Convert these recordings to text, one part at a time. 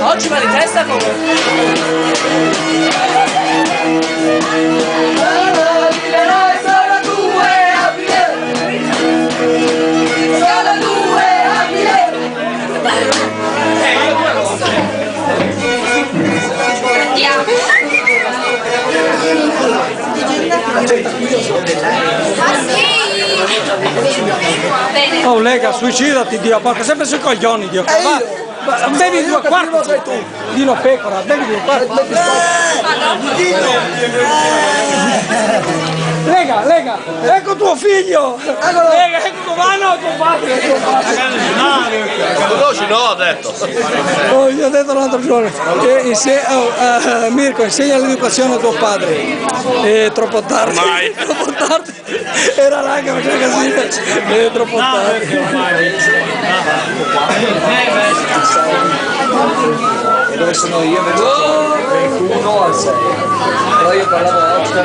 Oggi va di testa Oh Lega, suicidati, Dio, porca, sempre sui coglioni, Dio. Va, bevi 2 quarti di una pecora, bevi 2 quarti. Lega, ecco tuo figlio! Lega, ecco tuo mano, tuo padre! Conosci? No, ho detto. Oh, gli ho detto l'altro giorno, Mirko, insegna l'educazione a tuo padre. È troppo tardi. Ormai. Troppo tardi. Era là che faceva casino. È troppo tardi. E dove sono io invece 1 al 6. Però io parlavo oggi da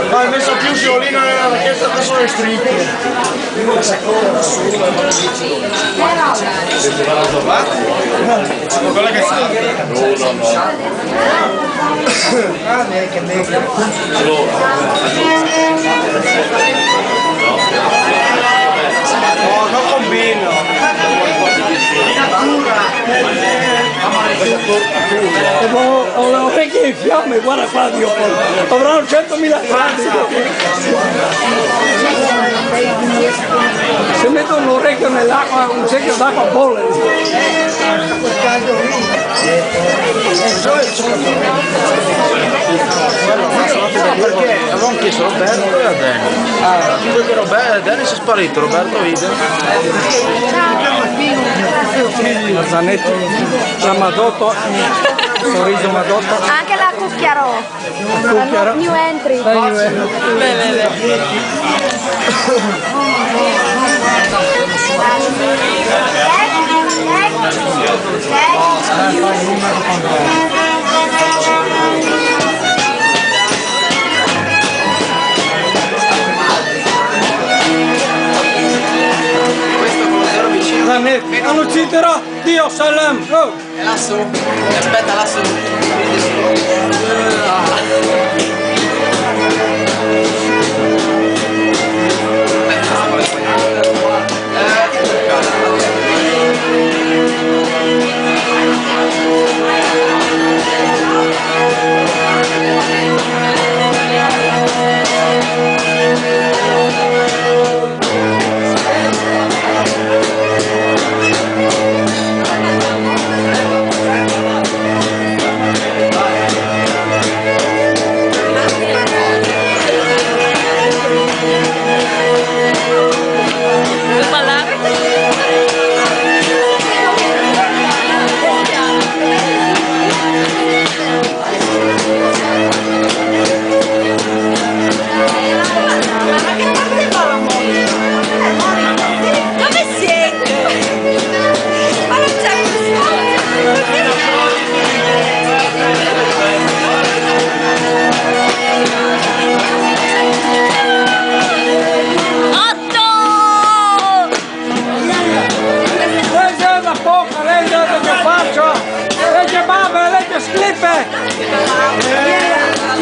No, hai messo più violino nella racchetta che sono le stringhe. la seconda da solo non Quella che sa. ah, neanche meglio. No, non combino. Ho le orecchie in fiamme, guarda qua, Dio, avranno 100.000 gradi. Se mettono l'orecchio nell'acqua, un secchio d'acqua bolle. Perché avevamo chiesto Roberto e a Danny. Dennis è sparito, Roberto vide. Zanetti, la Madotto, sorriso Madotto. Anche la Cucchiarò. Cucchiarò. New entry. Zanetti, non ucciderò, Dio Salam! Oh. È lassù, aspetta lassù.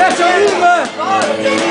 Adesso Rim!